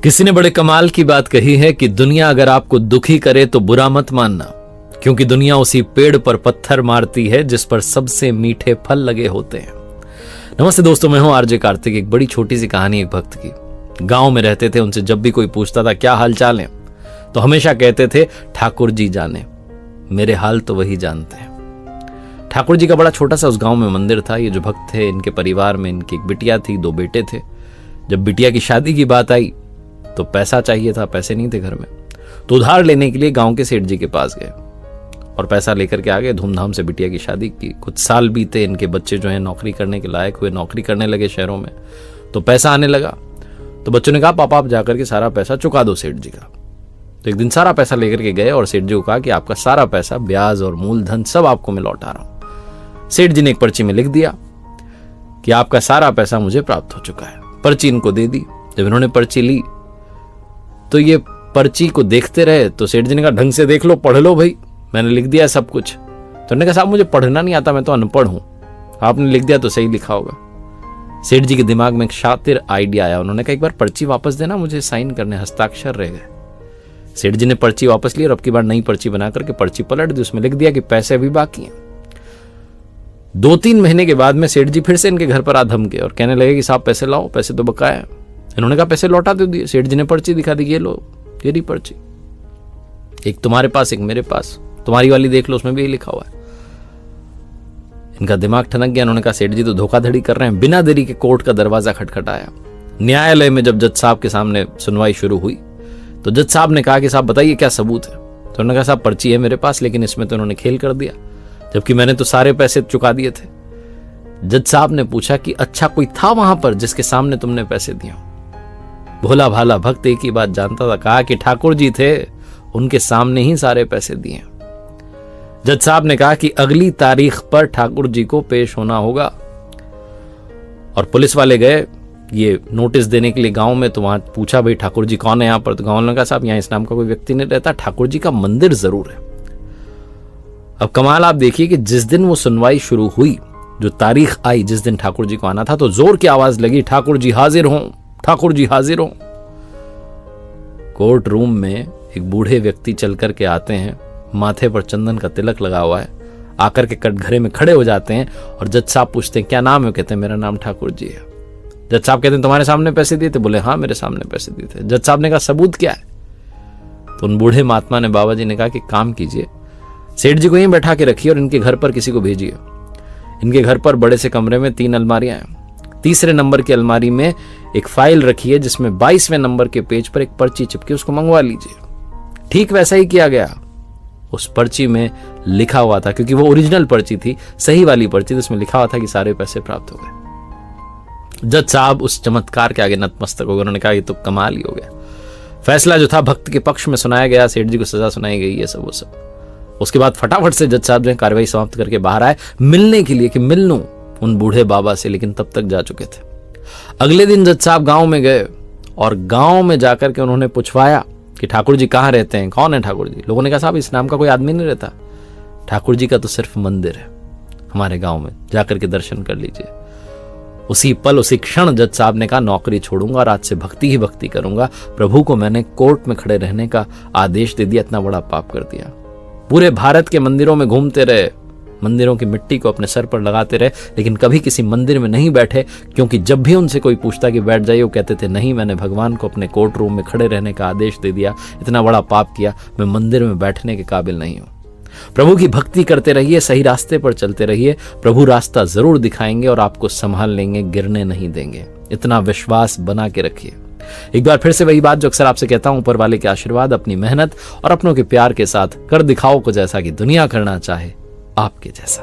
किसी ने बड़े कमाल की बात कही है कि दुनिया अगर आपको दुखी करे तो बुरा मत मानना, क्योंकि दुनिया उसी पेड़ पर पत्थर मारती है जिस पर सबसे मीठे फल लगे होते हैं। नमस्ते दोस्तों, मैं हूं आरजे कार्तिक। एक बड़ी छोटी सी कहानी एक भक्त की। गांव में रहते थे। उनसे जब भी कोई पूछता था क्या हाल चाल है, तो हमेशा कहते थे ठाकुर जी जाने, मेरे हाल तो वही जानते हैं। ठाकुर जी का बड़ा छोटा सा उस गांव में मंदिर था। ये जो भक्त थे, इनके परिवार में इनकी एक बिटिया थी, 2 बेटे थे। जब बिटिया की शादी की बात आई तो पैसा चाहिए था, पैसे नहीं थे घर में, तो उधार लेने के लिए गांव के सेठ जी के पास गए और पैसा लेकर के आ गए। धूमधाम से बिटिया की शादी की। कुछ साल बीते, इनके बच्चे जो हैं नौकरी करने के लायक हुए, नौकरी करने लगे शहरों में, तो पैसा आने लगा। तो बच्चों ने कहा पापा आप जाकर के सारा पैसा चुका दो सेठ जी का। तो एक दिन सारा पैसा लेकर के गए और सेठ जी को कहा कि आपका सारा पैसा, ब्याज और मूलधन सब आपको मैं लौटा रहा हूं। सेठ जी ने एक पर्ची में लिख दिया कि आपका सारा पैसा मुझे प्राप्त हो चुका है। पर्ची इनको दे दी। जब इन्होंने पर्ची ली तो ये पर्ची को देखते रहे। तो सेठ जी ने कहा ढंग से देख लो, पढ़ लो भाई, मैंने लिख दिया सब कुछ। तो उन्होंने कहा साहब मुझे पढ़ना नहीं आता, मैं तो अनपढ़ हूं, आपने लिख दिया तो सही लिखा होगा। सेठ जी के दिमाग में एक शातिर आइडिया आया। उन्होंने कहा एक बार पर्ची वापस देना, मुझे साइन करने, हस्ताक्षर रह गए। सेठ जी ने पर्ची वापस ली और अब की बार नई पर्ची बना करके पर्ची पलट दी। उसमें लिख दिया कि पैसे अभी बाकी हैं। 2-3 महीने के बाद में सेठ जी फिर से इनके घर पर आ धमके और कहने लगे कि साहब पैसे लाओ, पैसे तो बकाया है। इन्होंने कहा पैसे लौटा दो दिए। सेठ जी ने पर्ची दिखा दी, ये लो, ये रही पर्ची, एक तुम्हारे पास एक मेरे पास, तुम्हारी वाली देख लो, उसमें भी यही लिखा हुआ है। इनका दिमाग ठनक गया। उन्होंने कहा सेठ जी तो धोखाधड़ी कर रहे हैं। बिना देरी के कोर्ट का दरवाजा खटखटाया। न्यायालय में जब जज साहब के सामने सुनवाई शुरू हुई तो जज साहब ने कहा कि साहब बताइए क्या सबूत है। तो उन्होंने कहा साहब पर्ची है मेरे पास, लेकिन इसमें तो उन्होंने खेल कर दिया, जबकि मैंने तो सारे पैसे चुका दिए थे। जज साहब ने पूछा कि अच्छा कोई था वहां पर जिसके सामने तुमने पैसे दिए? भोला भाला भक्त एक ही बात जानता था। कहा कि ठाकुर जी थे, उनके सामने ही सारे पैसे दिए। जज साहब ने कहा कि अगली तारीख पर ठाकुर जी को पेश होना होगा। और पुलिस वाले गए ये नोटिस देने के लिए गांव में। तो वहां पूछा भाई ठाकुर जी कौन है यहां पर? तो गांव वालों ने कहा साहब यहां इस नाम का कोई व्यक्ति नहीं रहता, ठाकुर जी का मंदिर जरूर है। अब कमाल आप देखिए कि जिस दिन वो सुनवाई शुरू हुई, जो तारीख आई जिस दिन ठाकुर जी को आना था, तो जोर की आवाज लगी ठाकुर जी हाजिर हों, ठाकुर जी हाजिर हों। कोर्ट रूम में एक बूढ़े व्यक्ति चल करके आते हैं, माथे पर चंदन का तिलक लगा हुआ है, आकर के कटघरे में खड़े हो जाते हैं और जज साहब पूछते हैं क्या नाम है? कहते हैं मेरा नाम ठाकुर जी है। जज साहब कहते हैं तुम्हारे सामने पैसे दिए थे? बोले हाँ मेरे सामने पैसे दिए थे। जज साहब ने कहा सबूत क्या है? तो उन बूढ़े महात्मा ने, बाबा जी ने कहा कि काम कीजिए, सेठ जी को यहीं बैठा के रखिए और इनके घर पर किसी को भेजिए। इनके घर पर बड़े से कमरे में 3 अलमारियां हैं। तीसरे नंबर की अलमारी में एक फाइल रखी है जिसमें 22वें नंबर के पेज पर एक पर्ची चिपकी, उसको मंगवा लीजिए। ठीक वैसा ही किया गया। उस पर्ची में लिखा हुआ था, क्योंकि वो ओरिजिनल पर्ची थी, सही वाली पर्ची, जिसमें लिखा हुआ था कि सारे पैसे प्राप्त हो गए। जज साहब उस चमत्कार के आगे नतमस्तक हो गए। उन्होंने कहा ये तो कमाल ही हो गया। फैसला जो था भक्त के पक्ष में सुनाया गया, सेठ जी को सजा सुनाई गई, ये सब वो सब। उसके बाद फटाफट से जज साहब जो है कार्रवाई समाप्त करके बाहर आए मिलने के लिए कि मिल लूं उन बूढ़े बाबा से, लेकिन तब तक जा चुके थे। अगले दिन जज साहब गांव में गए और गांव में जाकर के उन्होंने पूछवाया कि ठाकुर जी कहाँ रहते हैं, कौन है ठाकुर जी? लोगों ने कहा साहब इस नाम का कोई आदमी नहीं रहता, ठाकुर जी का तो सिर्फ मंदिर है हमारे गांव में, जाकर के दर्शन कर लीजिए। उसी पल, उसी क्षण जज साहब ने कहा नौकरी छोड़ूंगा और आज से भक्ति ही भक्ति करूंगा। प्रभु को मैंने कोर्ट में खड़े रहने का आदेश दे दिया, इतना बड़ा पाप कर दिया। पूरे भारत के मंदिरों में घूमते रहे, मंदिरों की मिट्टी को अपने सर पर लगाते रहे, लेकिन कभी किसी मंदिर में नहीं बैठे, क्योंकि जब भी उनसे कोई पूछता कि बैठ जाइए, वो कहते थे नहीं, मैंने भगवान को अपने कोर्ट रूम में खड़े रहने का आदेश दे दिया, इतना बड़ा पाप किया, मैं मंदिर में बैठने के काबिल नहीं हूं। प्रभु की भक्ति करते रहिए, सही रास्ते पर चलते रहिए, प्रभु रास्ता जरूर दिखाएंगे और आपको संभाल लेंगे, गिरने नहीं देंगे। इतना विश्वास बना के रखिए। एक बार फिर से वही बात जो अक्सर आपसे कहता हूं, ऊपर वाले के आशीर्वाद, अपनी मेहनत और अपनों के प्यार के साथ कर दिखाओ कुछ ऐसा कि दुनिया करना चाहे आपके जैसा।